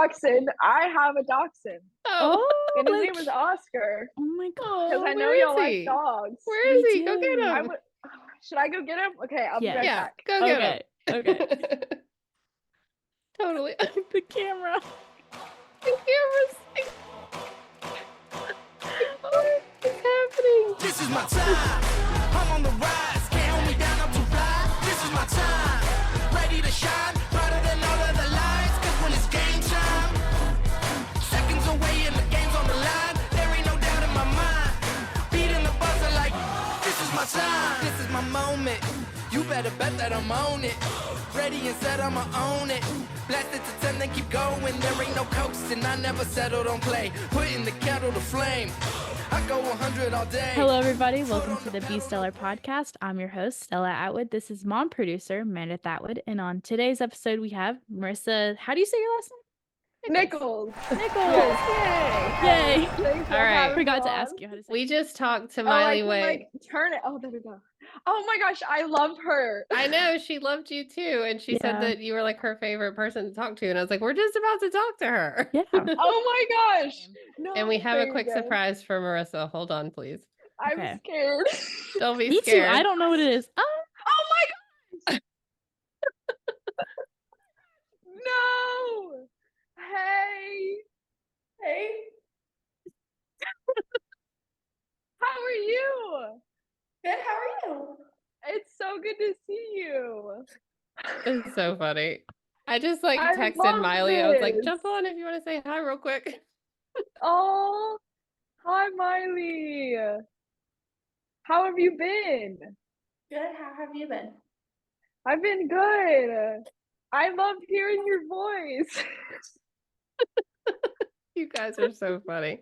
dachshund. I have a dachshund. Oh, And his name is Oscar. Oh my Because god. I know y'all like dogs. Where is Me he? Go get too. him. Should I go get him? Okay, I'll be right Yeah, back. go get him. Okay. Totally. The camera. The camera's what's happening? This is my time. I'm on the rise. Can't hold me down. I'm too fly. This is my time. Ready to shine. Brighter than all of the lights. Cause when it's game time, seconds away and the game's on the line. There ain't no doubt in my mind. Beating the buzzer like, this is my time. This is my moment. You better bet that I'm on it. Ready and set, I'ma own it. Blast it to 10, then keep going. There ain't no coasting. I never settled on play. Putting the kettle to flame. I go 100 all day. Hello, everybody. Welcome to the Be Stellar podcast. I'm your host, Stella Atwood. This is mom producer, Meredith Atwood. And on today's episode, we have Marissa. How do you say your last name? Nichols. Nichols. Yay. Yay. Thanks for All right. having Forgot me to on. ask you how to say We just talked to I Miley can, Way. turn it. Oh, there we go. Oh my gosh, I love her. I know she loved you too, and she said Yeah. that you were like her favorite person to talk to, and I was like, we're just about to talk to her. Yeah. Oh my gosh. No, And we have there a you quick go. surprise for Marissa. Hold on, please. I'm Okay. scared. Don't be Me scared. too. I don't know what it is. Oh, Oh my gosh. No. Hey. Hey. How are you? Good, how are you? It's so good to see you. It's so funny. I just like I texted love Miley. I was like, this. jump on if you want to say hi real quick. Oh, hi, Miley. How have you been? Good, how have you been? I've been good. I love hearing your voice. You guys are so funny.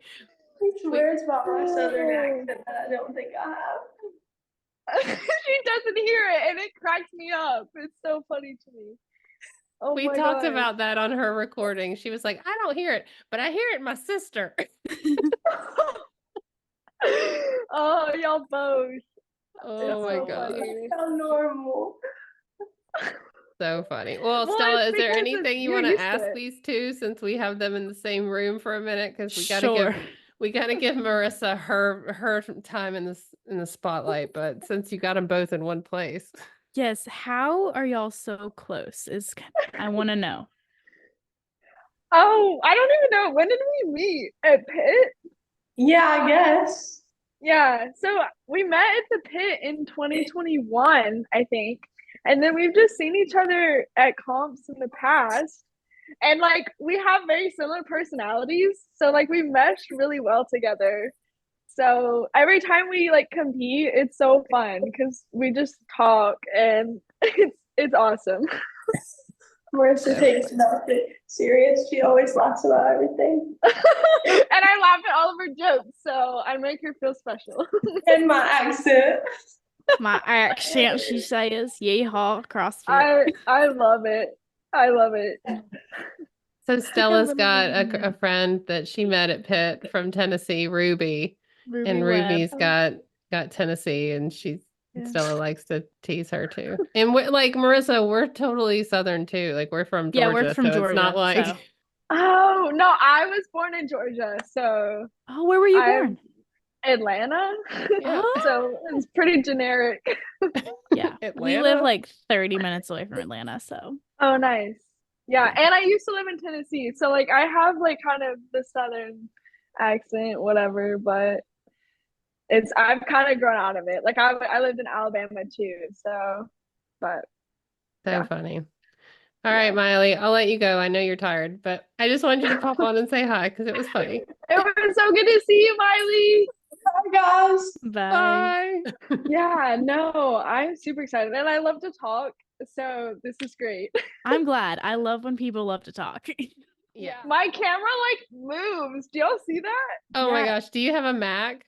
He swears about my southern accent that I don't think I have. She doesn't hear it, and it cracks me up. It's so funny to me. Oh We my talked gosh. about that on her recording. She was like, I don't hear it, but I hear it in my sister. Oh, y'all both. Oh my so God. funny. How normal. So funny. Well, Well, Stella, it's is there because anything you you're want to used to ask it. these two since we have them in the same room for a minute? Because sure. we gotta give Marissa her time in the spotlight. But since you got them both in one place, Yes. How are y'all so close? I want to know. Oh, I don't even know. When did we meet? At Pitt? Yeah, I guess. Yeah. So we met at the Pit in 2021, I think. And then we've just seen each other at comps in the past. And like we have very similar personalities. So like we meshed really well together. So every time we like compete, it's so fun because we just talk and it's awesome. Marissa takes nothing serious. She always laughs about everything. And I laugh at all of her jokes, so I make her feel special. And my accent. My accent, she says, yeehaw, CrossFit. I love it. I love it. so Stella's Come got on. a friend that she met at Pitt from Tennessee, Ruby, Ruby and Webb. Ruby's got Tennessee, and Yeah. Stella likes to tease her too. And like Marissa, we're totally Southern too. Like we're from Georgia. Yeah, we're from so Georgia. It's not like so- Oh no, I was born in Georgia, so Oh, where were you born? Atlanta. Yeah. So it's pretty generic. Yeah. We live Atlanta? like 30 minutes away from Atlanta, so. Oh, nice. Yeah, and I used to live in Tennessee, so like I have like kind of the Southern accent, whatever, but I've kind of grown out of it. Like I lived in Alabama too, so but So Yeah. funny. All right, Miley, I'll let you go. I know you're tired, but I just wanted you to pop on and say hi because it was funny. it was so good to see you, Miley. Hi, guys. Bye. Bye. Yeah, no, I'm super excited and I love to talk, so this is great. I'm glad. I love when people love to talk. Yeah. My camera like moves. Do y'all see that? Oh my Yeah. gosh. Do you have a Mac?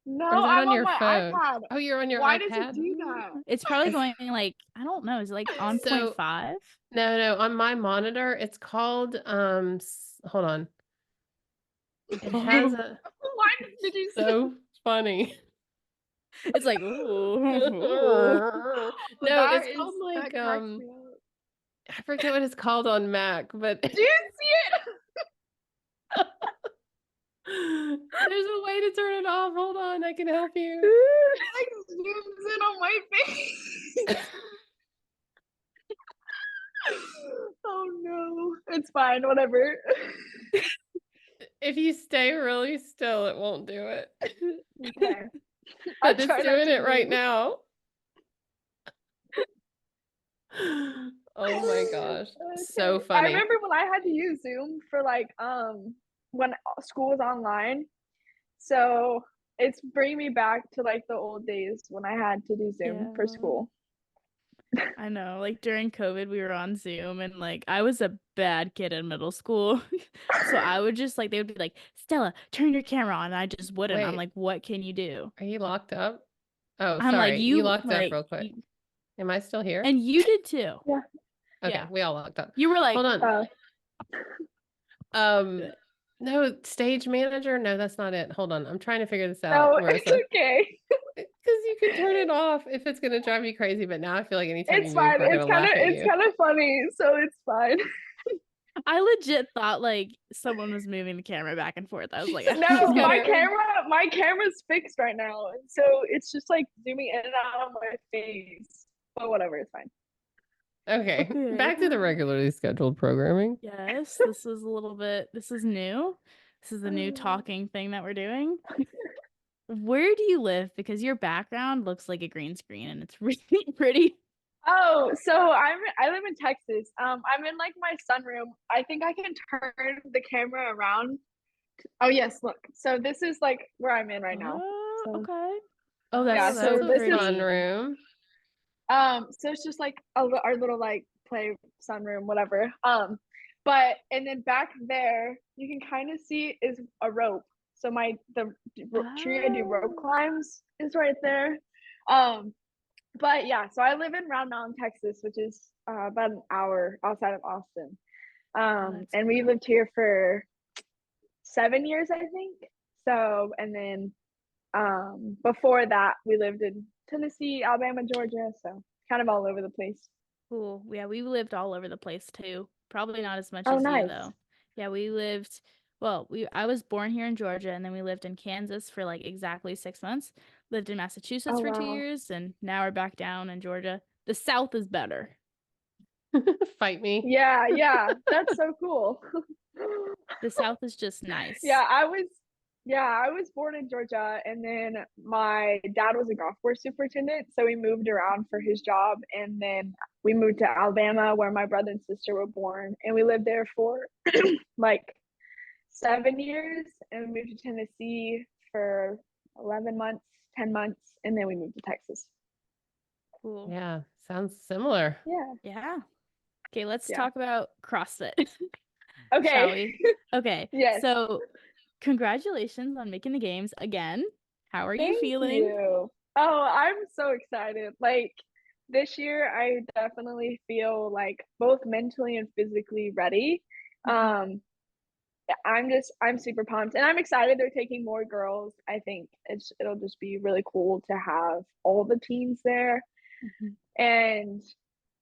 No, Or is it I'm on your my phone? iPad. Oh, you're on your Why iPad? does it do that? It's probably going like, I don't know, is it like on So- 0.5? No, on my monitor, it's called hold on. It has a Why did you say so funny. It's like, ooh. No, that it's called that like cracks me up. I forget what it's called on Mac, but Do you see it? there's a way to turn it off. Hold on, I can help you. It like zooms in on my face. Oh no. It's fine, whatever. If you stay really still, it won't do it. Okay. I'll But it's try not doing to it right move. now. Oh my gosh. So Okay. I funny. remember when I had to use Zoom for like when school was online. So it's bringing me back to like the old days when I had to do Zoom for Yeah. school. I know, like during COVID, we were on Zoom and like I was a bad kid in middle school. So I would just like, they would be like, Stella, turn your camera on. And I just wouldn't. I'm Wait. like, what can you do? Are you locked up? Oh, I'm like, sorry. You you locked up like, real quick. Am I still here? and you did too. Yeah. Okay, yeah. we all locked up. You were like, Hold on. Uh, No, stage manager? No, that's not it. Hold on. I'm trying to figure this out, no, it's Marissa. okay. Because you can turn it off if it's gonna drive you crazy, but now I feel like anytime It's you move, fine. we're gonna laugh at It's you. kind of funny, so it's fine. I legit thought like someone was moving the camera back and forth. I was like, No, She's got my camera's fixed right now, and so it's just like zooming in and out of my face. But whatever, it's fine. Okay, Okay. back to the regularly scheduled programming. yes, this is a little bit, this is new. This is the new talking thing that we're doing. Where do you live? Because your background looks like a green screen and it's really pretty. Oh, so I live in Texas. I'm in like my sunroom. I think I can turn the camera around. Oh yes, look. So this is like where I'm in right now. Oh, So, okay. Oh, that's yeah, so so this pretty. is fun room. so it's just like our little like play sunroom, whatever. But and then back there, you can kind of see is a rope. So the tree I do rope climbs is right there. But yeah, so I live in Round Mountain, Texas, which is about an hour outside of Austin. that's And we lived here for 7 years, I think. So, and then before that, we lived in Tennessee, Alabama, Georgia. So kind of all over the place. cool. Yeah, we lived all over the place too. Probably not as much Oh, as you nice. though. Yeah, we lived, well, I was born here in Georgia and then we lived in Kansas for like exactly 6 months. Lived in Massachusetts Oh, for 2 wow. years and now we're back down in Georgia. The South is better. Fight me. Yeah, that's so cool. The South is just nice. Yeah, I was born in Georgia, and then my dad was a golf course superintendent, so we moved around for his job, and then we moved to Alabama where my brother and sister were born, and we lived there for like 7 years, and we moved to Tennessee for 11 months, 10 months, and then we moved to Texas. Cool. Yeah, sounds similar. Yeah. Okay, let's Yeah. talk about CrossFit. Okay. Shall we? Okay. Yes. So, congratulations on making the games again. How are you Thank feeling? you. Oh, I'm so excited. Like this year, I definitely feel like both mentally and physically ready. I'm super pumped, and I'm excited they're taking more girls. I think it'll just be really cool to have all the teams there. And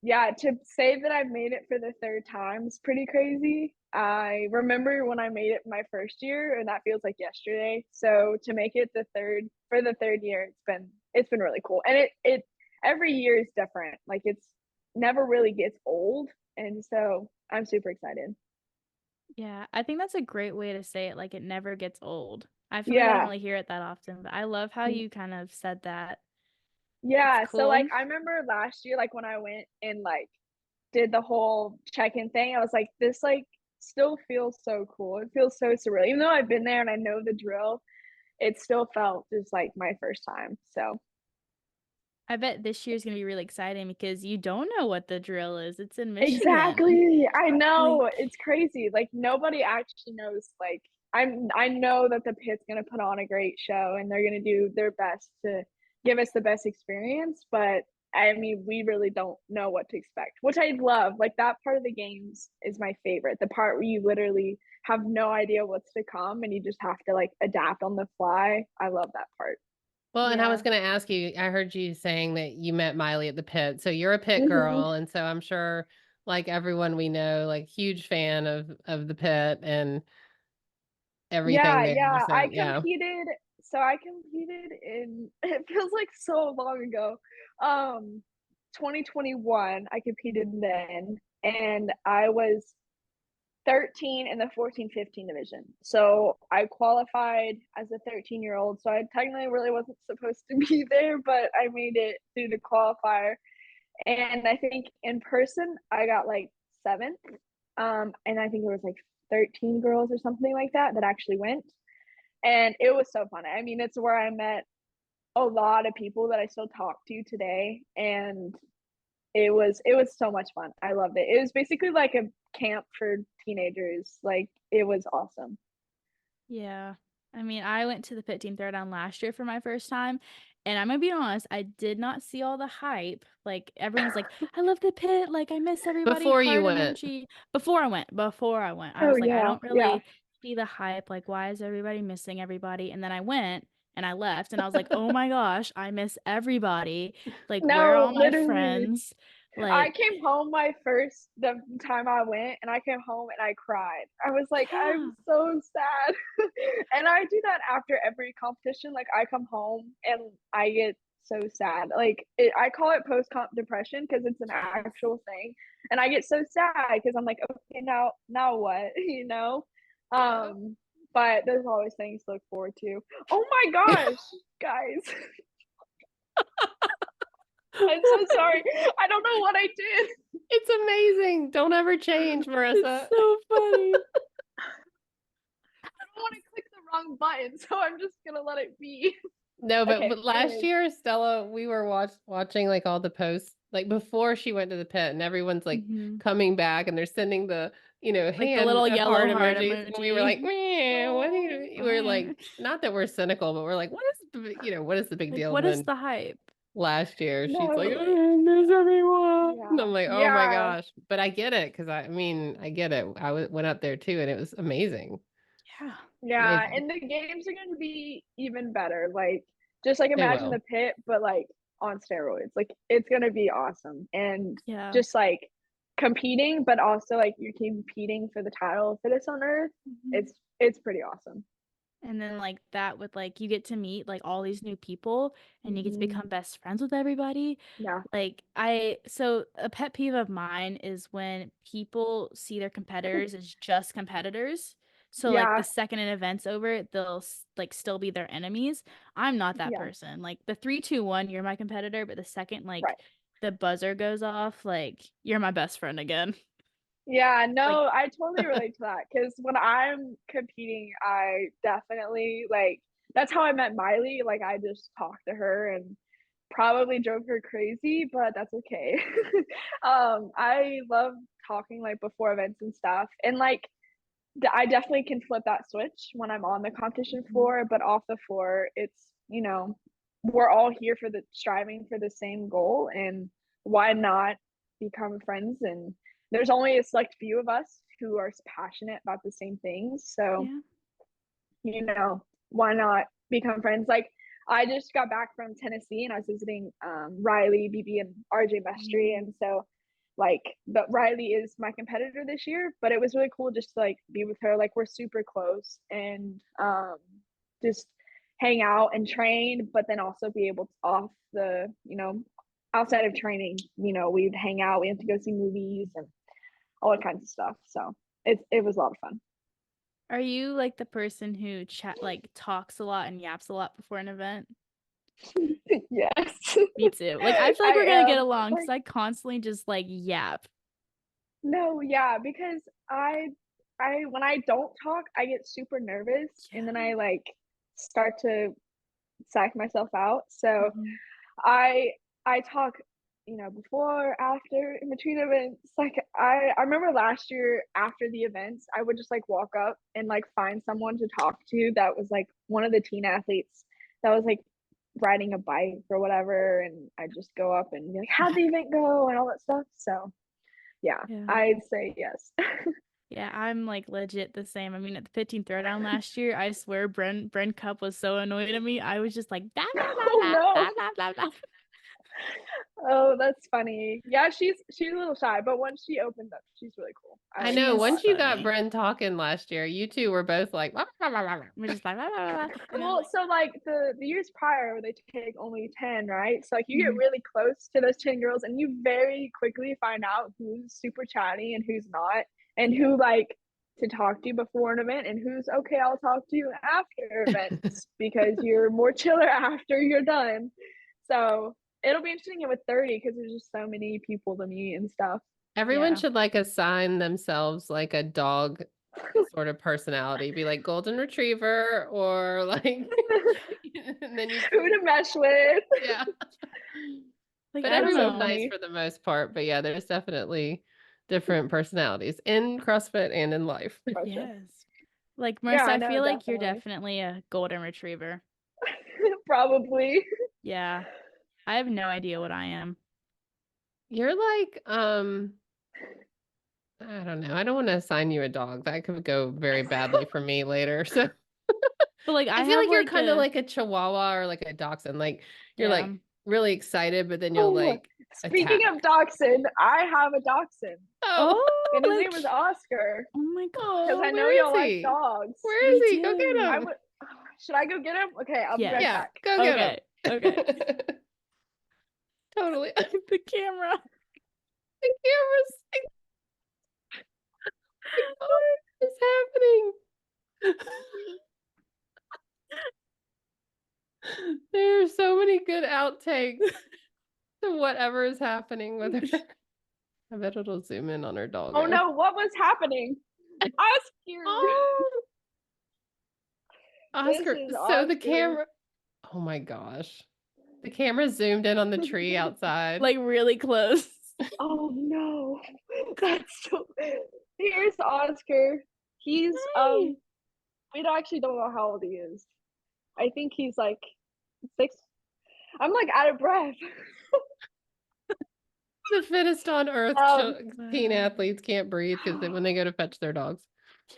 yeah, to say that I've made it for the third time is pretty crazy. I remember when I made it my first year, and that feels like yesterday. So to make it for the third year, it's been really cool. And it every year is different. Like it's never really gets old, and so I'm super excited. Yeah, I think that's a great way to say it. Like it never gets old. I feel like I don't really hear it that often, but I love how you kind of said that. Yeah, That's so like cool. I remember last year, like when I went and like did the whole check-in thing, I was like, this like still feels so cool. It feels so surreal. Even though I've been there and I know the drill, it still felt just like my first time. So I bet this year's gonna be really exciting because you don't know what the drill is. It's in Michigan. exactly. I know. It's crazy. Like nobody actually knows. Like I know that the pit's gonna put on a great show and they're gonna do their best to give us the best experience, but I mean, we really don't know what to expect, which I love. Like that part of the games is my favorite. The part where you literally have no idea what's to come and you just have to like adapt on the fly. I love that part. Well, and I was Yeah. going to ask you, I heard you saying that you met Miley at the pit. So you're a pit Mhm. girl. And so I'm sure like everyone we know, like huge fan of the pit and everything there. Yeah, So yeah. I competed in, it feels like so long ago. 2021, I competed then, and I was 13 in the 14-15 division. So I qualified as a 13-year-old. So I technically really wasn't supposed to be there, but I made it through the qualifier. And I think in person I got like 7th. And I think there was like 13 girls or something like that actually went. And it was so fun. I mean, it's where I met a lot of people that I still talk to today, and it was so much fun. I loved it. It was basically like a camp for teenagers. Like, it was awesome. Yeah. I mean, I went to the Pit Team Throwdown last year for my first time, and I'm gonna be honest, I did not see all the hype. Like, everyone's like, I love the pit, like I miss everybody, Before you heart went. emoji. Before I went. I Oh was like, I yeah, don't yeah. really see the hype. Like, why is everybody missing everybody? And then I went and I left and I was like, oh my gosh, I miss everybody. Like, where are No, all my literally. friends? I Like, came home the time I went, and I came home and I cried. I was like, yeah. I'm so sad. And I do that after every competition. Like, I come home and I get so sad. Like, I call it post-comp depression because it's an actual thing. And I get so sad because I'm like, okay, now what? You know? But there's always things to look forward to. Oh my gosh, guys. I'm so sorry. I don't know what I did. It's amazing. Don't ever change, Marissa. It's so funny. I don't want to click the wrong button, so I'm just gonna let it be. No, but, Okay, but last anyways. year, Stella, we were watching like all the posts, like before she went to the pit, and everyone's like Mhm. coming back, and they're sending the, Like the hand little yellow heart heart emojis, and we were like, "Meh, what are you doing?" We're like, not that we're cynical, but we're like, what is the big Like, deal? what And is then the hype? last year, she's like, No. I miss everyone. And Yeah. I'm like, oh my Yeah. gosh. But I get it, because I get it. I went up there too, and it was amazing. Yeah. Yeah, Amazing. and the games are gonna be even better. Like, just like They imagine will. the pit, but like on steroids. Like, it's gonna be awesome. And Yeah. just like competing, but also like you're competing for the title of Fittest on Earth. Mhm. It's pretty awesome. And then like that with like you get to meet like all these new people and you get to Mhm. become best friends with everybody. Yeah. Like so a pet peeve of mine is when people see their competitors as just competitors. So like the Yeah. second an event's over, they'll like still be their enemies. I'm not that Yeah. person. Like the 3, 2, 1, you're my competitor, but the second like Right. the buzzer goes off, like you're my best friend again. Yeah, Like, no, I totally relate to that because when I'm competing, I definitely like that's how I met Miley. Like, I just talked to her and probably drove her crazy, but that's okay. I love talking like before events and stuff, and like I definitely can flip that switch when I'm on the competition floor, but off the floor, it's we're all here for the striving for the same goal, and why not become friends? And there's only a select few of us who are passionate about the same things, so yeah. why not become friends? Like, I just got back from Tennessee and I was visiting Riley, BB, and RJ Mestry, and so but Riley is my competitor this year, but it was really cool just to like be with her. Like, we're super close, and just hang out and train, but then also be able to off the outside of training, we'd hang out, we have to go see movies and all kinds of stuff. So it was a lot of fun. Are you like the person who talks a lot and yaps a lot before an event? Yes. Me too. Like, I feel like I we're gonna get am. along because I constantly just like yap. No, yeah, because I when I don't talk, I get super nervous, and then I like start to psych myself out. So Mhm. I talk, before, after, in between events. Like, I remember last year after the events, I would just like walk up and like find someone to talk to that was like one of the teen athletes that was like riding a bike or whatever, and I just go up and be like, how'd the event go, and all that stuff. So yeah, Yeah. I'd say yes. Yeah, I'm like legit the same. I mean, at the 15 Throwdown last year, I swear Bren Cup was so annoyed at me. I was just like blah blah blah Oh blah no. blah blah blah blah. Oh, that's funny. Yeah, she's a little shy, but once she opens up, she's really cool. I like know. her a Once lot. you got funny. Bren talking last year, you two were both like, We're just like, "Blah, blah, blah, blah," and then, Well, so like the years prior, they take only 10, right? So like you get Mhm. really close to those 10 girls, and you very quickly find out who's super chatty and who's not, and who like to talk to before an event, and who's okay, I'll talk to you after events because you're more chiller after you're done. So it'll be interesting with 30 because there's just so many people to meet and stuff. everyone Yeah. should like assign themselves like a dog sort of personality. Be like golden retriever or like, and then you, Who to mesh with. yeah. like, But I don't everyone's know. nice funny. for the most part. But yeah, there's definitely different personalities in CrossFit and in life. For sure. Yes. Like, Yeah, Marissa, I I know, feel like you're definitely. definitely a golden retriever. Probably. Yeah. I have no idea what I am. You're like, I don't know. I don't want to assign you a dog. That could go very badly for me later. So But like, I I feel have like you're like kind of a, like a Chihuahua or like a Dachshund. Like you're yeah. like really excited, but then you'll Oh, like speaking attack. of dachshund, I have a dachshund, Oh, Oh, and his like, name is Oscar. oh my god. Because I know where y'all is like he? dogs. Where We is he? Go get do. I him. would. Should I go get him? Okay, I'll be Yes. right Yeah, back. go get him. Okay. Totally. The camera. The camera's like, what is happening? There are so many good outtakes to whatever is happening with her. I bet it'll zoom in on her dog. Oh no, what was happening? Oscar. Oh, Oscar. is So the Oscar. camera. Oh my gosh. The camera zoomed in on the tree outside. Like, really close. Oh no, that's so. Here's Oscar. He's Hi. we actually don't know how old he is. I think he's like 6. I'm like out of breath. The fittest on earth teen Wow. athletes can't breathe because when they go to fetch their dogs.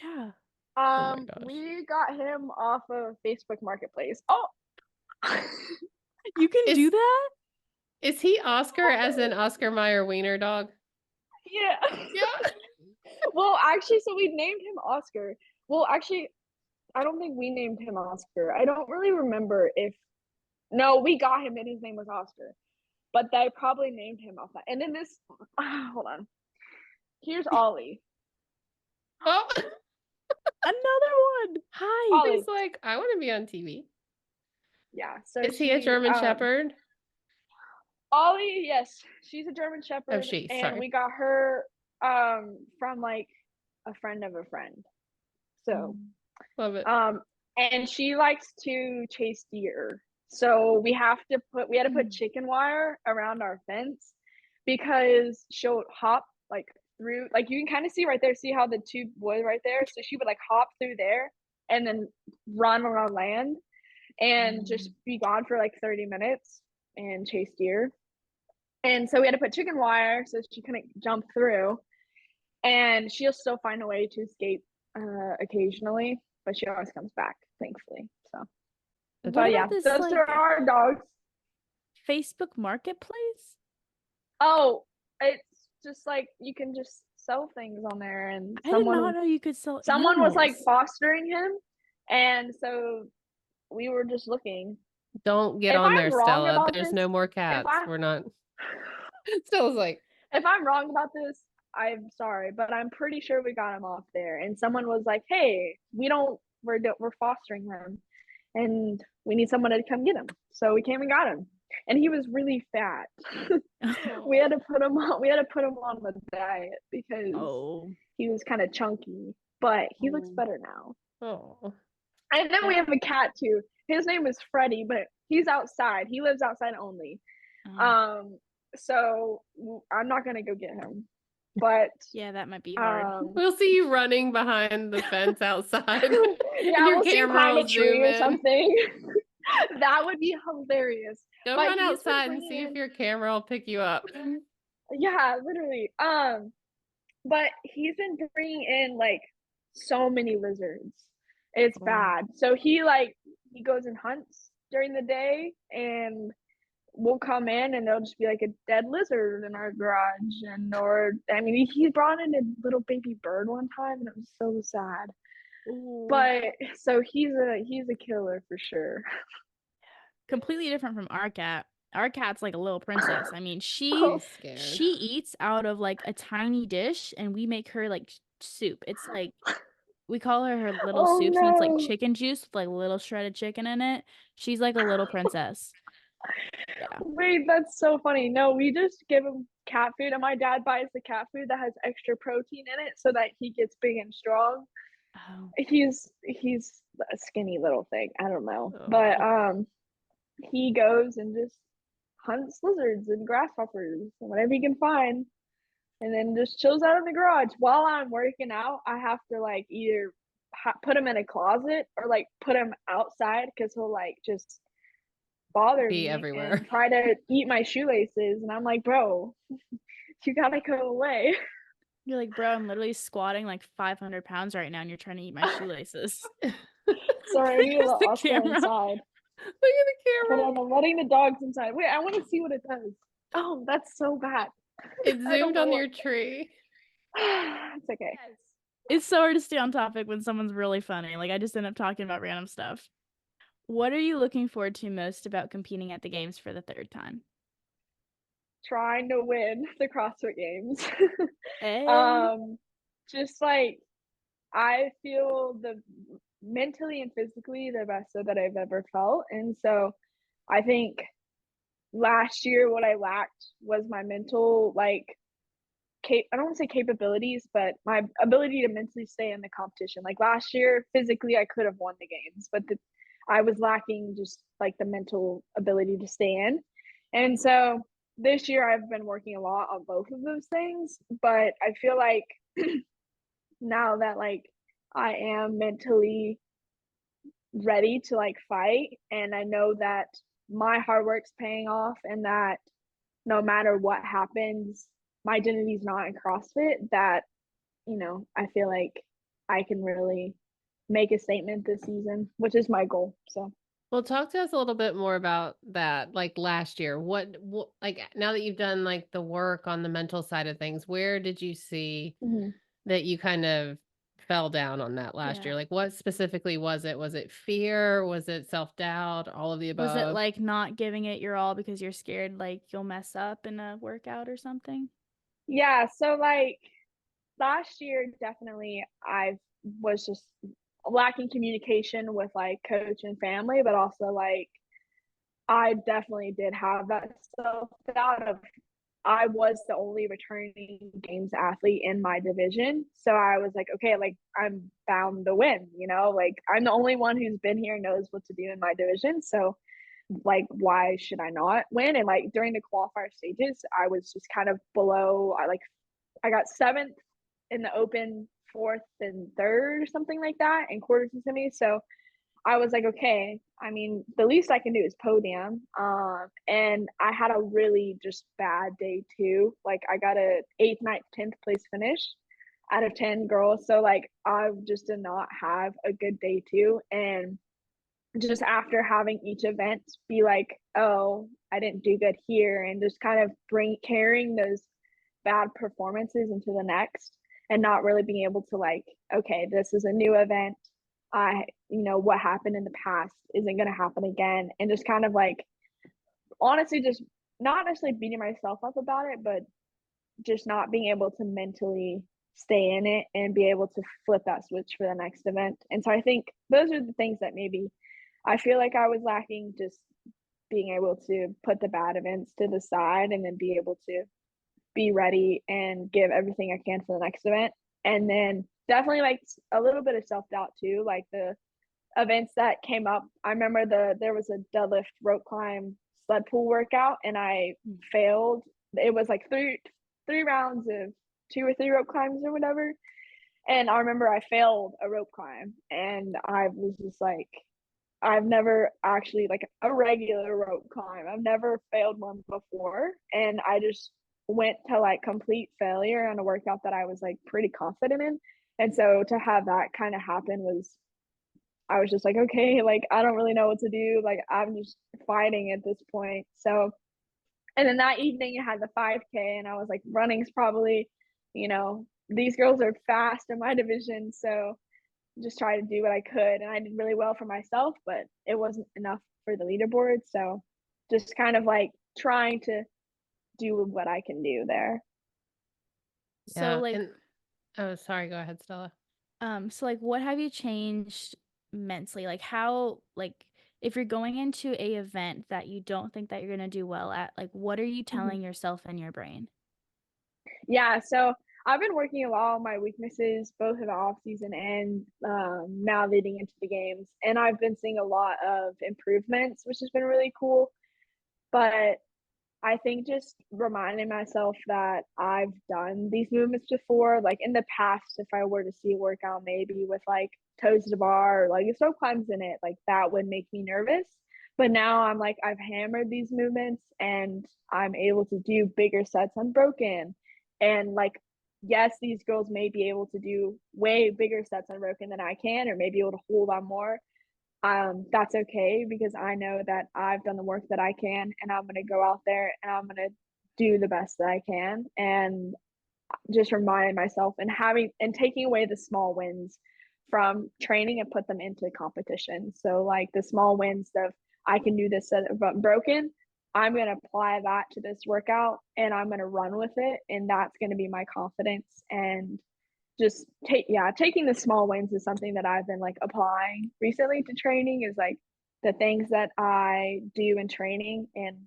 Yeah. my gosh. We got him off of Facebook Marketplace. Oh. You can do that? Is he Oscar as in Oscar Mayer wiener dog? Yeah. Yeah. Well, actually, so we named him Oscar. Well, actually, I don't think we named him Oscar. I don't really remember if. No, we got him and his name was Oscar. But they probably named him off that. And then this. Hold on. Here's Ollie. Oh, Another one. Hi. Ollie. he's like, I want to be on TV. Yeah. So Is he a German Shepherd? Ollie, yes, she's a German Shepherd. Oh, she. And Sorry. we got her from like a friend of a friend. So Love it. and she likes to chase deer. So we had to put chicken wire around our fence because she'll hop like through, like you can kind of see right there, see how the tube was right there. So she would like hop through there and then run on land and just be gone for like 30 minutes and chase deer. And so we had to put chicken wire so she couldn't jump through. And she'll still find a way to escape occasionally, but she always comes back, thankfully. So, but yeah, this, those like, are our dogs. Facebook Marketplace? Oh, it's just like you can just sell things on there, and I did not know you could sell someone was like animals. fostering him, and so we were just looking. Don't get If on I'm there, wrong Stella. about There's this- no more cats. We're not. Stella's like, If I'm wrong about this, I'm sorry, but I'm pretty sure we got him off there, and someone was like, "Hey, we're fostering him, and we need someone to come get him." So we came and got him, and he was really fat. We had to put him on the diet because he was kind of chunky, but he looks better now. oh. And then we have a cat too. His name is Freddie, but he's outside. He lives outside only. So I'm not gonna go get him. But yeah, that might be hard. We'll see you running behind the fence outside. Yeah, your we'll see him camera climb will a tree zoom or in. something. That would be hilarious. Go But run he's been outside and see bringing if in- your camera will pick you up. Yeah, literally. But he's been bringing in like so many lizards. It's bad. So he goes and hunts during the day, and we'll come in and there'll just be like a dead lizard in our garage, I mean, he brought in a little baby bird one time and it was so sad. Ooh. But so he's a killer for sure. Completely different from our cat. Our cat's like a little princess. I mean, Oh, Scared. she eats out of like a tiny dish, and we make her like soup. It's like we call her little Oh, soups, and it's like no. chicken juice with like little shredded chicken in it. She's like a little princess. Yeah. Wait, that's so funny. No, we just give him cat food, and my dad buys the cat food that has extra protein in it so that he gets big and strong. Oh. He's a skinny little thing. I don't know. But Oh. he goes and just hunts lizards and grasshoppers and whatever he can find, and then just chills out in the garage. While I'm working out, I have to like either put him in a closet or like put him outside because he'll like just bother Be me everywhere. and try to eat my shoelaces, and I'm like, bro, you gotta go away. You're like, bro, I'm literally squatting like 500 pounds right now, and you're trying to eat my shoelaces. Sorry, I need to There's let the Oscar camera. inside. Look at the Hold camera. on, I'm letting the dogs inside. Wait, I want to see what it does. Oh, that's so bad. It I don't zoomed know on what- your tree. It's okay. It's so hard to stay on topic when someone's really funny. Like, I just end up talking about random stuff. What are you looking forward to most about competing at the games for the third time? Trying to win the CrossFit Games. Hey. Just like I feel the mentally and physically the best that I've ever felt, and so I think last year what I lacked was my mental like I don't want to say capabilities, but my ability to mentally stay in the competition. Like last year, physically I could have won the games, but I was lacking just like the mental ability to stay in, and so this year I've been working a lot on both of those things, but I feel like now that like I am mentally ready to like fight, and I know that my hard work's paying off, and that no matter what happens, my identity's not in CrossFit, that I feel like I can really make a statement this season, which is my goal. So Well, talk to us a little bit more about that. Like last year, what like now that you've done like the work on the mental side of things, where did you see that you kind of fell down on that last year? Like what specifically was it? Was it fear? Was it self-doubt? All of the above? Was it like not giving it your all because you're scared like you'll mess up in a workout or something? Yeah, so like last year definitely I was just lacking communication with like coach and family, but also like I definitely did have that self-doubt of I was the only returning games athlete in my division. So I was like, okay, like I'm bound to win, like I'm the only one who's been here, knows what to do in my division. So like, why should I not win? And like during the qualifier stages, I was just kind of below. I got 7th in the open, 4th and 3rd or something like that in quarters and semis. So I was like, okay, I mean, the least I can do is podium. And I had a really just bad day too. Like I got a 8th, 9th, 10th place finish out of 10 girls. So like I just did not have a good day too. And just after having each event be like, oh, I didn't do good here, and just kind of carrying those bad performances into the next, and not really being able to like, okay, this is a new event. What happened in the past isn't going to happen again. And just kind of like, honestly, just not necessarily beating myself up about it, but just not being able to mentally stay in it and be able to flip that switch for the next event. And so I think those are the things that maybe I feel like I was lacking, just being able to put the bad events to the side and then be able to be ready and give everything I can for the next event. And then definitely like a little bit of self-doubt too, like the events that came up. I remember there was a deadlift, rope climb, sled pull workout, and I failed. It was like three rounds of 2 or 3 rope climbs or whatever. And I remember I failed a rope climb, and I was just like, I've never actually like a regular rope climb. I've never failed one before. And I just went to like complete failure on a workout that I was like pretty confident in. And so to have that kind of happen I was just like, okay, like I don't really know what to do. Like I'm just fighting at this point. So And then that evening it had the 5K, and I was like, running's probably, these girls are fast in my division, so just try to do what I could. And I did really well for myself, but it wasn't enough for the leaderboard. So just kind of like trying to do what I can do there. So like, oh, sorry, go ahead, Stella. So like, what have you changed mentally? Like how, like if you're going into a event that you don't think that you're going to do well at, like what are you telling yourself in your brain? Yeah, so I've been working a lot on my weaknesses, both in the off season and now leading into the games. And I've been seeing a lot of improvements, which has been really cool. But I think just reminding myself that I've done these movements before, like in the past, if I were to see a workout maybe with like toes to the bar or like slow climbs in it, like that would make me nervous. But now I'm like, I've hammered these movements and I'm able to do bigger sets unbroken. And like, yes, these girls may be able to do way bigger sets unbroken than I can, or maybe able to hold on more. That's okay because I know that I've done the work that I can, and I'm going to go out there and I'm going to do the best that I can, and just reminding myself and taking away the small wins from training and put them into competition. So like the small wins of I can do this set of broken, I'm going to apply that to this workout and I'm going to run with it, and that's going to be my confidence. And just taking the small wins is something that I've been like applying recently to training, is like the things that I do in training and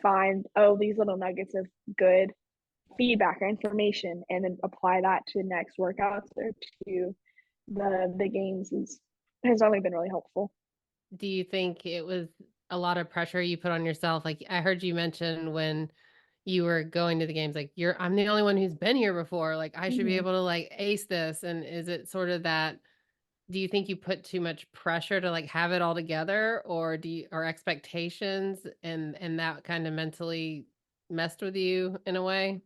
find, oh, these little nuggets of good feedback or information, and then apply that to next workouts or to the games has only been really helpful. Do you think it was a lot of pressure you put on yourself? Like I heard you mention when you were going to the games, like I'm the only one who's been here before. Like I should be able to like ace this. And is it sort of that, do you think you put too much pressure to like have it all together, or or expectations and that kind of mentally messed with you in a way?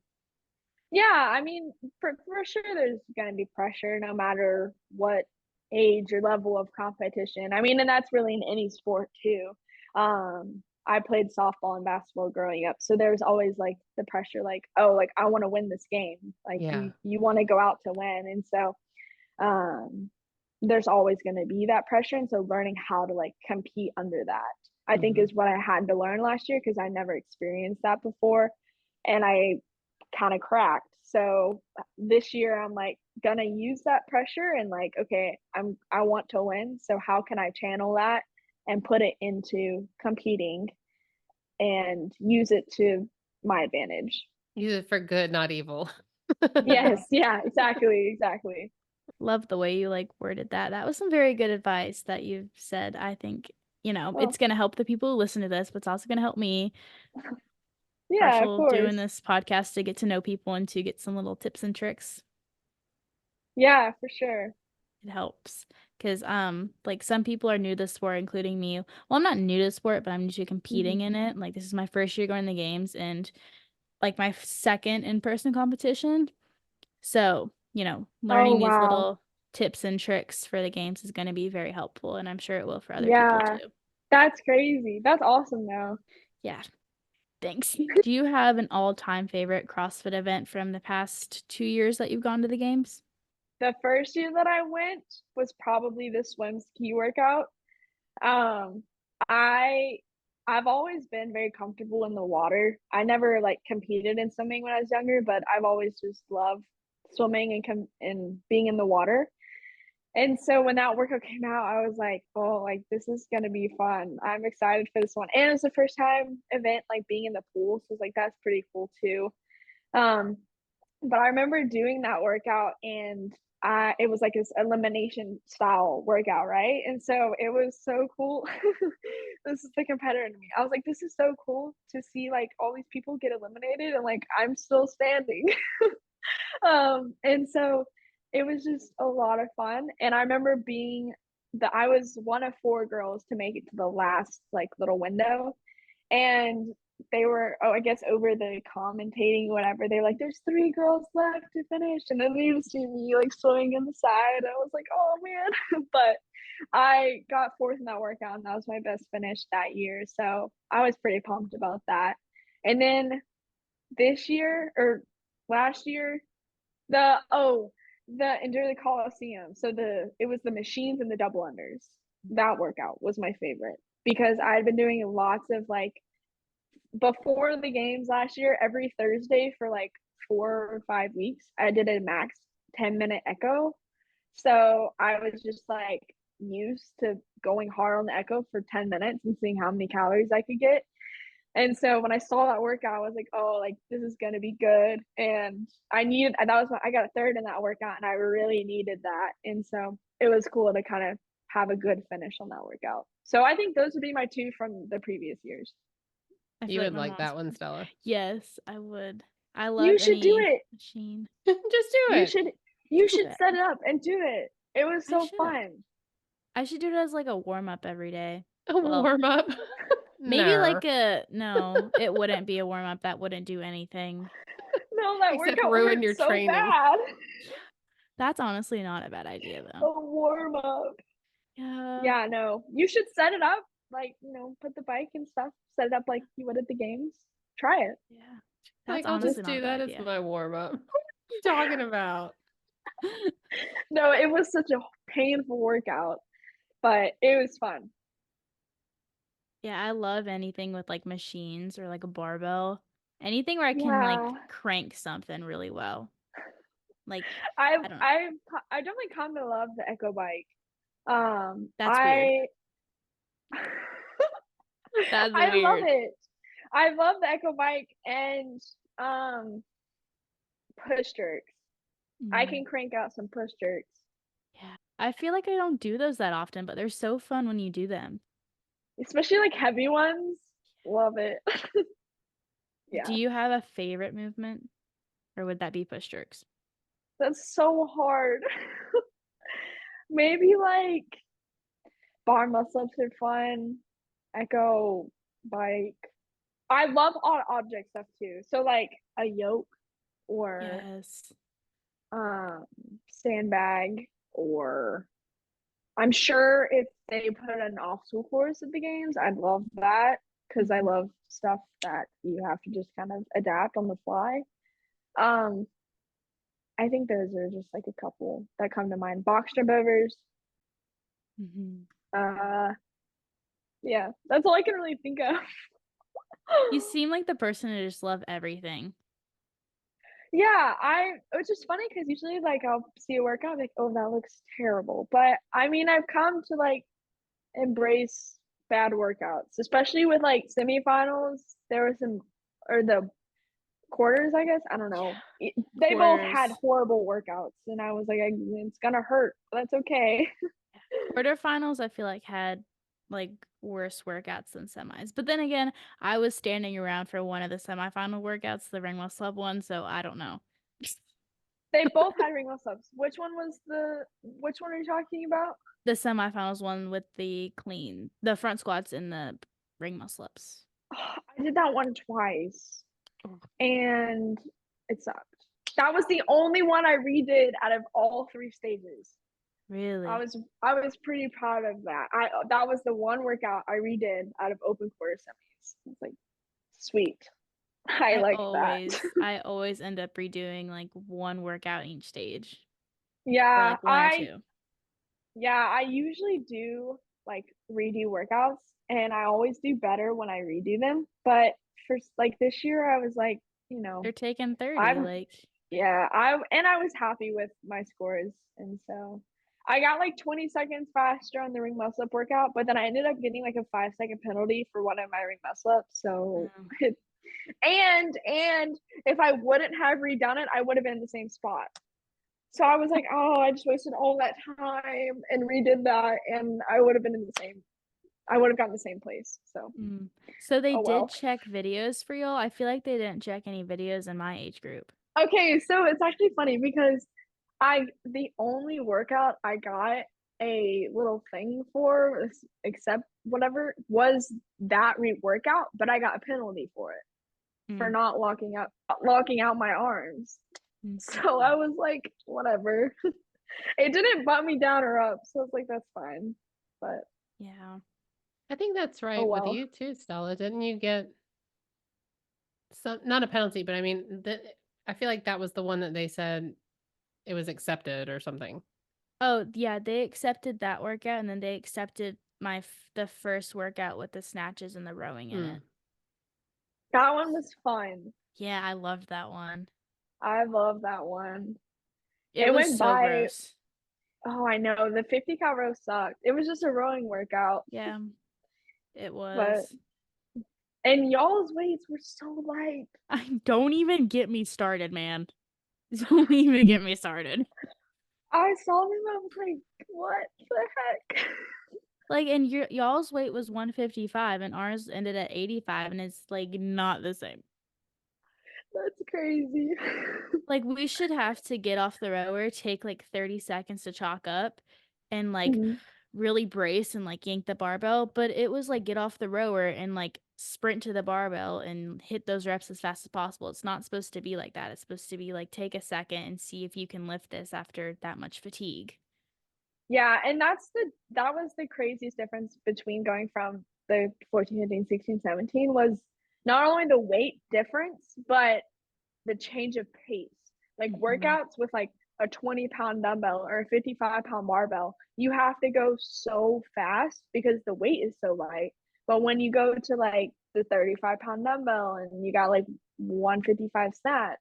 Yeah, I mean, for sure, there's going to be pressure no matter what age or level of competition. I mean, and that's really in any sport too. I played softball and basketball growing up, so there's always like the pressure, like, oh, like I want to win this game. Like you want to go out to win, and so there's always going to be that pressure. And so learning how to like compete under that, I think, is what I had to learn last year because I never experienced that before, and I kind of cracked. So this year I'm like gonna use that pressure and like, okay, I want to win, so how can I channel that and put it into competing and use it to my advantage. Use it for good, not evil. Yes, yeah, exactly. Love the way you like worded that. That was some very good advice that you've said. I think, it's going to help the people who listen to this, but it's also going to help me. Yeah, of course. Doing this podcast to get to know people and to get some little tips and tricks. Yeah, for sure. It helps because like some people are new to the sport, including me. Well, I'm not new to the sport, but I'm new to competing in it. Like this is my first year going to the games and like my second in-person competition. So, learning these little tips and tricks for the games is going to be very helpful, and I'm sure it will for other people too. That's crazy. That's awesome though. Yeah. Thanks. Do you have an all-time favorite CrossFit event from the past 2 years that you've gone to the games? The first year that I went was probably the swim ski workout. I've always been very comfortable in the water. I never like competed in swimming when I was younger, but I've always just loved swimming and being in the water. And so when that workout came out, I was like, oh, like this is gonna be fun. I'm excited for this one. And it was the first time event like being in the pool. So it's like that's pretty cool too. But I remember doing that workout, and it was like this elimination style workout, right? And so it was so cool. This is the competitor in me. I was like, this is so cool to see like all these people get eliminated and like I'm still standing. And so it was just a lot of fun. And I remember I was one of 4 girls to make it to the last like little window. And they were, I guess over the commentating, whatever, they're like, there's 3 girls left to finish. And then they just see me like swimming in the side. I was like, oh man. But I got 4th in that workout, and that was my best finish that year. So I was pretty pumped about that. And then this year or last year, the Endure the Coliseum. So it was the machines and the double unders. That workout was my favorite because I had been doing lots of like before the games last year, every Thursday for like 4 or 5 weeks, I did a max 10-minute echo. So I was just like used to going hard on the echo for 10 minutes and seeing how many calories I could get. And so when I saw that workout, I was like, oh, like this is gonna be good. And I got a third in that workout and I really needed that. And so it was cool to kind of have a good finish on that workout. So I think those would be my two from the previous years. I You feel would my like mom's- that one, Stella. Yes, I would. I love You should do any it. machine. Just do You it. should Do set it. it up and do it. It was I so should. fun. I should do it as like a warm up every day. A Well, warm up. Maybe like Nar. no, it wouldn't be a warm up. That wouldn't do anything. No, that Except workout ruin hurt your so training. bad. That's honestly not a bad idea though. A warm up. Yeah. Yeah, no. You should set it up, like, put the bike and stuff, set it up like you would at the games. Try it. Yeah. That's Like, I'll honestly just not do a that bad as idea. my warm up. What are you talking about? No, it was such a painful workout, but it was fun. Yeah, I love anything with like machines or like a barbell. Anything where I can Yeah. like crank something really well. Like I don't know. I definitely kind of love the Echo bike. That's weird. That's I love weird. it. I love the Echo bike and push jerks. I can crank out some push jerks. Yeah. I feel like I don't do those that often, but they're so fun when you do them. Especially like heavy ones. Love it. Yeah. Do you have a favorite movement? Or would that be push jerks? That's so hard. Maybe like bar muscle ups are fun. Echo bike. I love odd object stuff too. So like a yoke or Yes. sandbag, or I'm sure if they put an obstacle course at the games, I'd love that because I love stuff that you have to just kind of adapt on the fly. I think those are just like a couple that come to mind. Box jump overs. Yeah, that's all I can really think of. You seem like the person to just love everything. Yeah, it's just funny because usually like I'll see a workout like, oh, that looks terrible. But I mean, I've come to like embrace bad workouts, especially with like semifinals. There were some, or the quarters, I guess. I don't know. They both had Quarters. horrible workouts, and I was like, it's gonna hurt, but that's okay. Quarterfinals, I feel like had like worse workouts than semis. But then again, I was standing around for one of the semifinal workouts, the ring muscle up one, so I don't know. They both had ring muscle ups. Which one are you talking about? The semifinals one with the front squats and the ring muscle ups. I did that one twice, and it sucked. That was the only one I redid out of all 3 stages. Really? I was pretty proud of that. That was the one workout I redid out of open quarter semis. It's like sweet. I like that. I always end up redoing like one workout each stage. Yeah, or like one or two. Yeah, I usually do like redo workouts, and I always do better when I redo them. But for like this year, I was like, They're taking 30. I was happy with my scores, and so I got like 20 seconds faster on the ring muscle up workout, but then I ended up getting like a 5-second penalty for one of my ring muscle ups. So, and if I wouldn't have redone it, I would have been in the same spot. So I was like, oh, I just wasted all that time and redid that, and I would have gotten the same place. So they did check videos for y'all. I feel like they didn't check any videos in my age group. Okay, so it's actually funny because the only workout I got a little thing for, except whatever, was that workout, but I got a penalty for it for not locking out my arms. So I was like, whatever. It didn't butt me down or up, so I was like, that's fine. But yeah, I think that's right with you too, Stella. Didn't you get not a penalty, but I mean, I feel like that was the one that they said it was accepted or something. Oh, yeah, they accepted that workout, and then they accepted the first workout with the snatches and the rowing in it. That one was fun. Yeah, I loved that one. I love that one. It was went so by. gross. Oh, I know. The 50 cal row sucked. It was just a rowing workout. Yeah, it was. And y'all's weights were so light. Don't even get me started, man. Don't even get me started. I saw them. I was like, what the heck? Like, and y'all's weight was 155 and ours ended at 85, and it's like not the same. That's crazy. Like, we should have to get off the rower, take like 30 seconds to chalk up, and like really brace and like yank the barbell. But it was like get off the rower and like sprint to the barbell and hit those reps as fast as possible. It's not supposed to be like that. It's supposed to be like take a second and see if you can lift this after that much fatigue. Yeah, and that was the craziest difference between going from the 14, 15, 16, 17 was not only the weight difference, but the change of pace. Like workouts with like a 20-pound dumbbell or a 55-pound barbell, you have to go so fast because the weight is so light. But when you go to like the 35-pound dumbbell and you got like 155 snatch,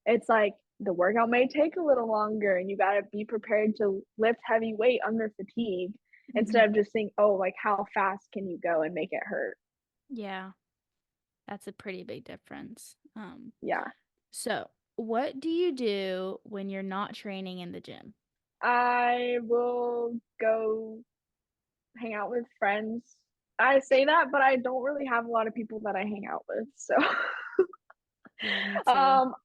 it's like the workout may take a little longer and you got to be prepared to lift heavy weight under fatigue instead of just saying, oh, like how fast can you go and make it hurt? Yeah, that's a pretty big difference. Yeah. So what do you do when you're not training in the gym? I will go hang out with friends. I say that, but I don't really have a lot of people that I hang out with. So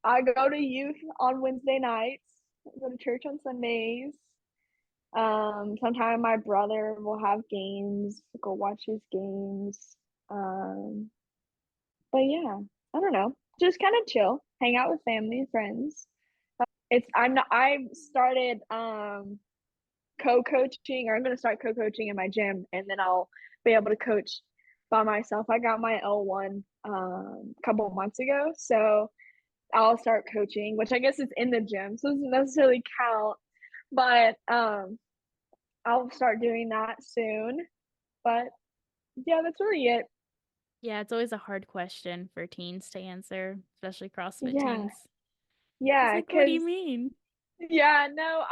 I go to youth on Wednesday nights, I go to church on Sundays. Sometimes my brother will have games, go watch his games. But yeah, I don't know. Just kind of chill, hang out with family and friends. I started co-coaching, or I'm going to start co-coaching in my gym, and then I'll be able to coach by myself. I got my L1 a couple of months ago, so I'll start coaching, which I guess is in the gym, so it doesn't necessarily count, but I'll start doing that soon. But yeah, that's really it. Yeah, it's always a hard question for teens to answer, especially CrossFit Yeah. teens. Yeah, like, what do you mean? Yeah, no,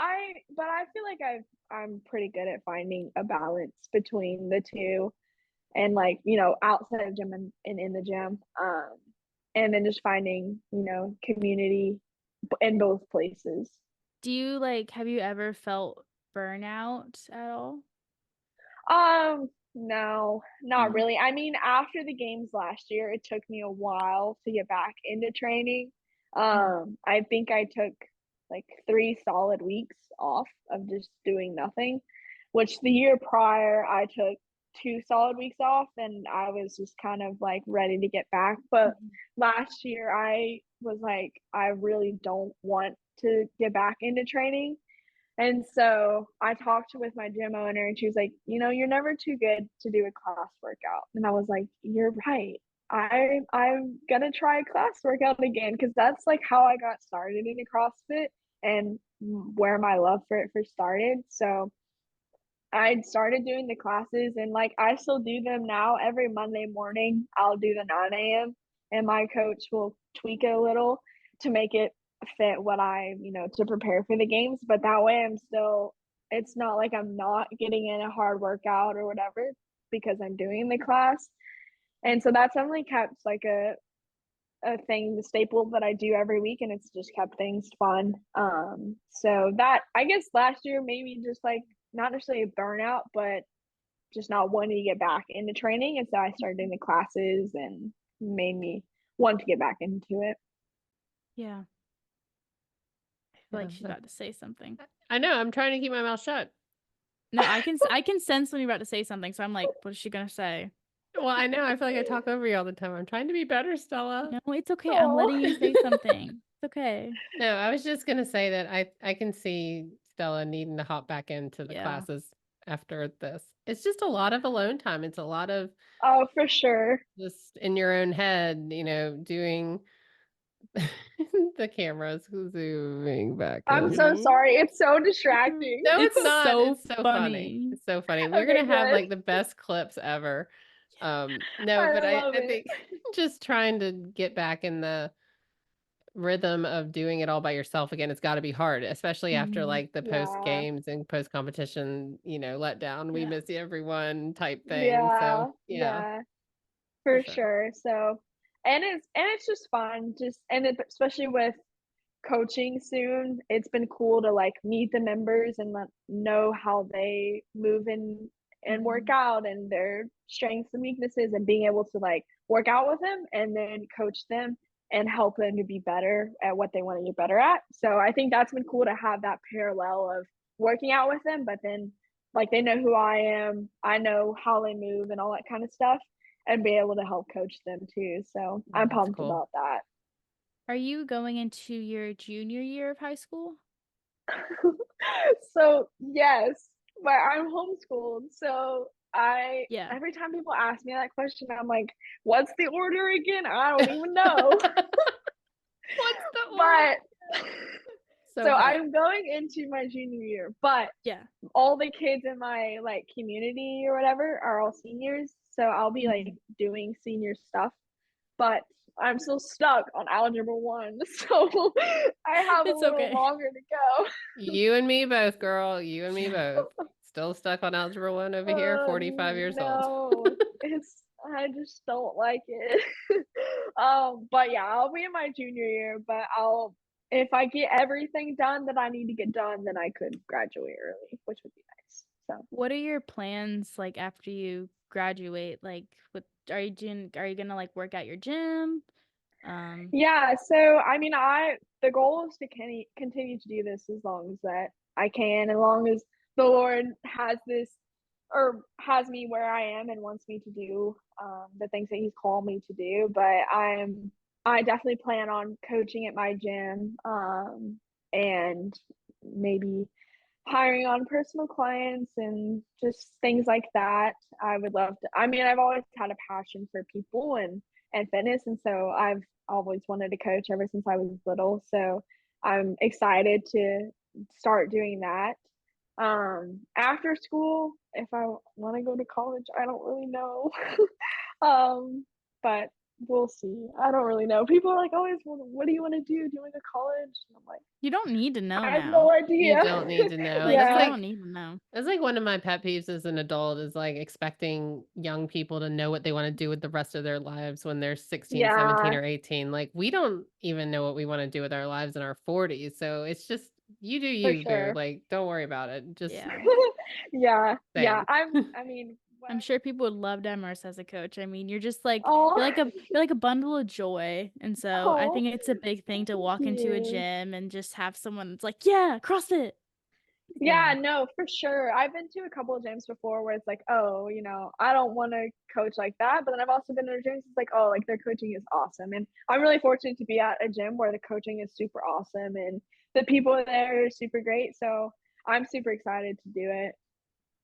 but I feel like I'm pretty good at finding a balance between the two, and like, outside of gym and in the gym, and then just finding, community in both places. Do you have you ever felt burnout at all? No, not really. I mean, after the games last year, it took me a while to get back into training. I think I took like 3 solid weeks off of just doing nothing, which the year prior I took 2 solid weeks off and I was just kind of like ready to get back. But last year I was like, I really don't want to get back into training. And so I talked with my gym owner and she was like, you're never too good to do a class workout. And I was like, you're right. I'm gonna try a class workout again, because that's like how I got started in CrossFit and where my love for it first started. So I started doing the classes, and like I still do them now. Every Monday morning I'll do the 9 a.m. and my coach will tweak it a little to make it fit what I, to prepare for the games. But that way it's not like I'm not getting in a hard workout or whatever, because I'm doing the class. And so that's only kept like a thing, the staple that I do every week, and it's just kept things fun. So that, I guess last year maybe just like not necessarily a burnout, but just not wanting to get back into training. And so I started doing the classes and made me want to get back into it. Yeah. I feel like she's about to say something. I know. I'm trying to keep my mouth shut. No, I can sense when you're about to say something. So I'm like, what is she going to say? Well, I know. I feel like I talk over you all the time. I'm trying to be better, Stella. No, it's okay. I'm letting you say something. It's okay. No, I was just going to say that I can see Stella needing to hop back into the classes. after this. It's just a lot of alone time. It's a lot of Oh, for sure. just in your own head, doing the camera's zooming back I'm in. so sorry. It's so distracting. No, it's It's not. so It's so funny. funny. It's so funny. We're Okay, gonna have good. like the best clips ever. No, I but I love it. think just trying to get back in the rhythm of doing it all by yourself again, it's got to be hard, especially after like the post Yeah. games and post competition, let down. We Yeah. miss everyone type thing. Yeah. So Yeah. for For sure. sure. So, and it's just fun. Especially with coaching soon, it's been cool to like meet the members and know how they move and work out and their strengths and weaknesses, and being able to like work out with them and then coach them and help them to be better at what they want to get better at. So I think that's been cool to have that parallel of working out with them, but then like they know who I am, I know how they move and all that kind of stuff, and be able to help coach them too. So I'm That's pumped cool. about that. Are you going into your junior year of high school? So yes, but I'm homeschooled. So every time people ask me that question, I'm like, what's the order again? I don't even know. What's the order? But So so funny. I'm going into my junior year, but Yeah. all the kids in my like community or whatever are all seniors. So I'll be like doing senior stuff, but I'm still stuck on algebra 1. So I have It's a little okay. longer to go. You and me both, girl. You and me both. Still stuck on algebra 1 over here, 45 years old. No, I just don't like it. But yeah, I'll be in my junior year, but if I get everything done that I need to get done, then I could graduate early, which would be nice. So What are your plans like after you graduate? Like are you gonna like work at your gym? yeah, so I mean, the goal is to continue to do this as long as that I can, as long as the Lord has this or has me where I am and wants me to do the things that He's called me to do. But I definitely plan on coaching at my gym, and maybe hiring on personal clients and just things like that. I would love to. I mean, I've always had a passion for people and fitness, and so I've always wanted to coach ever since I was little. So I'm excited to start doing that. After school, if I want to go to college, I don't really know. But we'll see. I don't really know. People are like always, what do you want to do? Do you want to go to college? And I'm like, You don't need to know I have now. no idea. You don't need to know. Like, Yeah. you don't need to know. It's like one of my pet peeves as an adult is like expecting young people to know what they want to do with the rest of their lives when they're 16, 17, Yeah. or 18. Like we don't even know what we want to do with our lives in our 40s. So it's just you do you, sure. boo. Like don't worry about it. Just Yeah. Yeah. same. I mean, I'm sure people would love to have Marissa as a coach. I mean, you're just like Oh, you're like a bundle of joy. And so I Oh, think it's a big thing to walk into a you. gym and just have someone that's like, yeah, CrossFit. Yeah, no, for sure. I've been to a couple of gyms before where it's like, oh, I don't want to coach like that. But then I've also been to gyms, it's like, oh, like their coaching is awesome. And I'm really fortunate to be at a gym where the coaching is super awesome and the people there are super great. So I'm super excited to do it.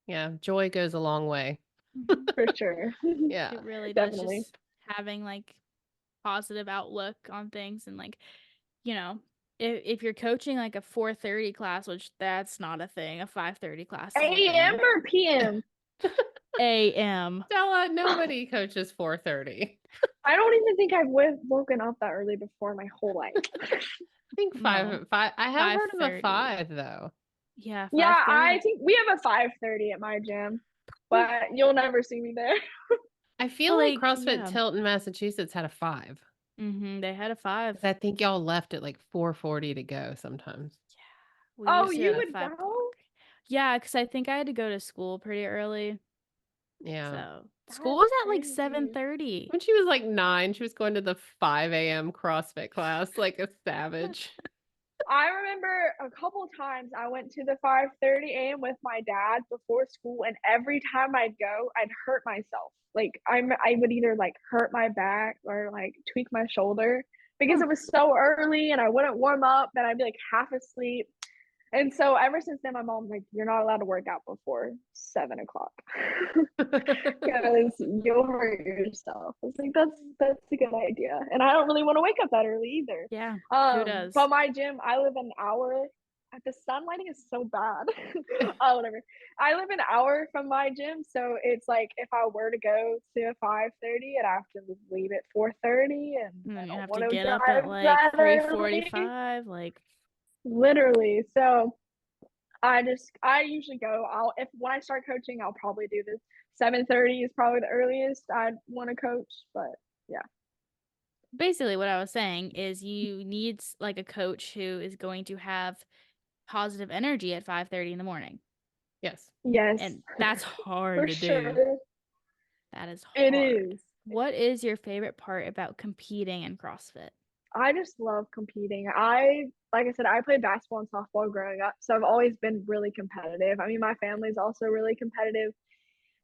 Yeah, joy goes a long way. For sure. Yeah. It really does. Definitely. Just having like positive outlook on things and like, if you're coaching like a 4:30 class, which that's not a thing, a 5:30 class is a thing. AM or PM? AM. Stella, nobody coaches 4:30. I don't even think I've woken up that early before my whole life. I think 5. I have heard of a 5:30. 5 though. Yeah, 5:30. Yeah, I think we have a 5:30 at my gym, but you'll never see me there. I feel Well, like like, CrossFit yeah. Tilton, Massachusetts had a 5. They had a 5. 'Cause I think y'all left at like 4:40 to go sometimes. We Oh, used to you at would 5 go? o'clock. Yeah, because I think I had to go to school pretty early. Yeah. So school was at like crazy. 7:30. When she was like 9, she was going to the 5 a.m. CrossFit class like a savage. I remember a couple times I went to the 5:30 a.m. with my dad before school, and every time I'd go, I'd hurt myself. Like I would either like hurt my back or like tweak my shoulder because it was so early and I wouldn't warm up and I'd be like half asleep. And so ever since then, my mom's like, you're not allowed to work out before 7 o'clock because you'll hurt yourself. I was like, that's a good idea. And I don't really want to wake up that early either. Yeah, who does? But my gym, I live an hour. The sun lighting is so bad. Oh, whatever. I live an hour from my gym, so it's like if I were to go to 5:30, I'd have to leave at 4:30, and I you don't have want to to get up drive at like that early. 3:45, like Literally. So I usually go. When I start coaching, I'll probably do this. 7:30 is probably the earliest I'd want to coach, but yeah. Basically what I was saying is you need like a coach who is going to have positive energy at 5:30 in the morning. Yes. And that's hard For to sure. do. That is hard. It is. What is your favorite part about competing in CrossFit? I just love competing. Like I said, I played basketball and softball growing up, so I've always been really competitive. I mean, my family's also really competitive.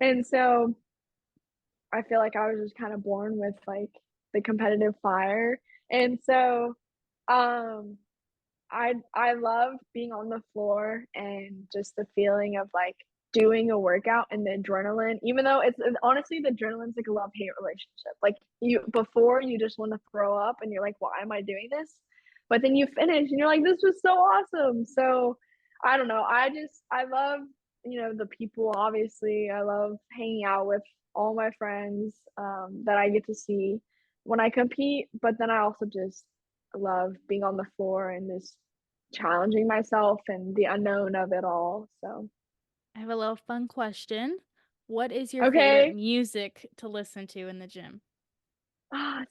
And so I feel like I was just kind of born with like the competitive fire. And so I love being on the floor and just the feeling of like doing a workout and the adrenaline, even though it's honestly the adrenaline's like a love-hate relationship. Like before you just want to throw up and you're like, why am I doing this? But then you finish and you're like, this was so awesome. So I don't know. I love, the people, obviously. I love hanging out with all my friends that I get to see when I compete. But then I also just love being on the floor and just challenging myself and the unknown of it all. So I have a little fun question. What is your favorite music to listen to in the gym?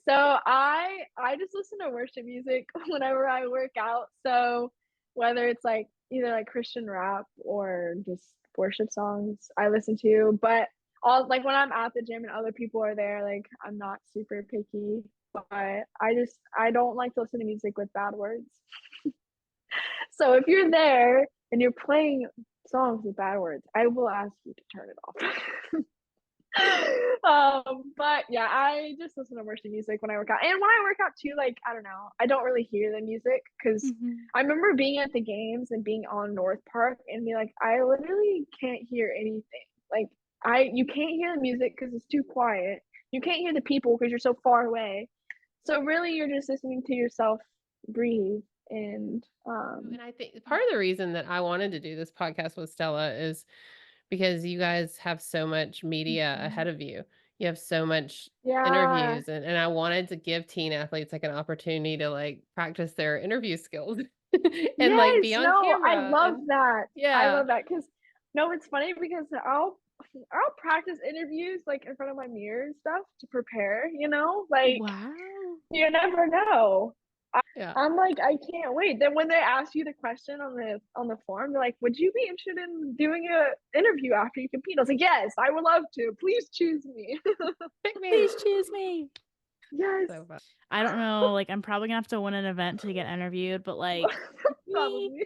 So I just listen to worship music whenever I work out. So whether it's like either like Christian rap or just worship songs I listen to, but all like when I'm at the gym and other people are there, like I'm not super picky, but I don't like to listen to music with bad words. So if you're there and you're playing songs with bad words, I will ask you to turn it off. But yeah, I just listen to worship music when I work out. And when I work out too, like I don't know, I don't really hear the music because I remember being at the games and being on North Park and be like, I literally can't hear anything. Like you can't hear the music because it's too quiet. You can't hear the people because you're so far away. So really you're just listening to yourself breathe. And I think part of the reason that I wanted to do this podcast with Stella is because you guys have so much media ahead of you. You have so much interviews and I wanted to give teen athletes like an opportunity to like practice their interview skills and like be on camera. I love that. Yeah. I love that because it's funny because I'll practice interviews like in front of my mirror and stuff to prepare, like wow. You never know. Yeah. I'm like, I can't wait. Then when they ask you the question on the form, they're like, would you be interested in doing a interview after you compete? I was like, yes, I would love to. Please choose me. Pick me. Please choose me. Yes. So I don't know. Like, I'm probably gonna have to win an event to get interviewed, but like, probably me.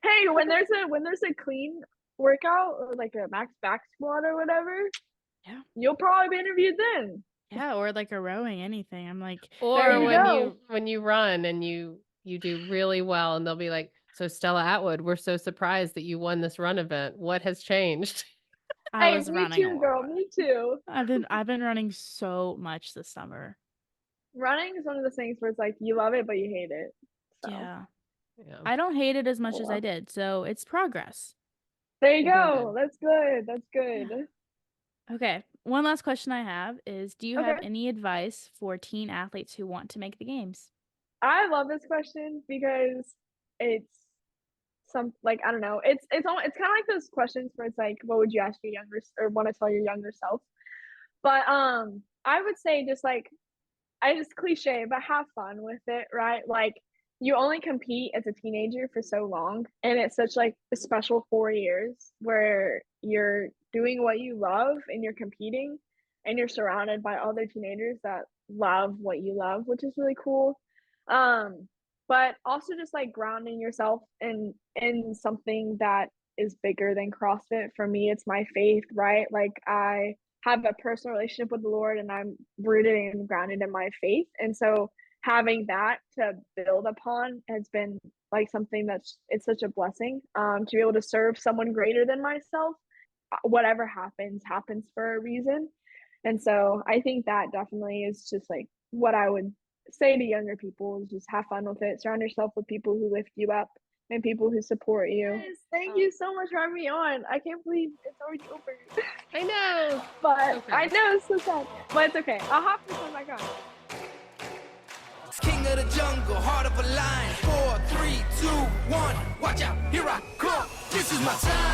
Hey, when there's a clean workout or like a max back squat or whatever, you'll probably be interviewed then. Yeah, or like a rowing, anything. I'm like, or when you run and you do really well and they'll be like, so Stella Atwood, we're so surprised that you won this run event. What has changed? I was running too, girl. Me too. I've been running so much this summer. Running is one of those things where it's like you love it but you hate it. So. Yeah. I don't hate it as much as I did, so it's progress. There you go. That's good. That's good. Yeah. Okay. One last question I have is, do you have any advice for teen athletes who want to make the games? I love this question because it's I don't know. It's kind of like those questions where it's like, what would you ask your younger or want to tell your younger self? But I would say just like, it's cliche, but have fun with it, right? Like you only compete as a teenager for so long, and it's such like a special 4 years where you're doing what you love and you're competing and you're surrounded by other teenagers that love what you love, which is really cool. But also just like grounding yourself in something that is bigger than CrossFit. For me, it's my faith, right? Like I have a personal relationship with the Lord and I'm rooted and grounded in my faith. And so having that to build upon has been like something it's such a blessing to be able to serve someone greater than myself. Whatever happens for a reason. And so I think that definitely is just like what I would say to younger people is just have fun with it. Surround yourself with people who lift you up and people who support you. Yes, thank you so much for having me on. I can't believe it's already over. I know. But Okay. I know it's so sad. But it's okay. I'll have to come back on. King of the jungle, heart of a lion. 4, 3, 2, 1. Watch out, here I come. This is my time.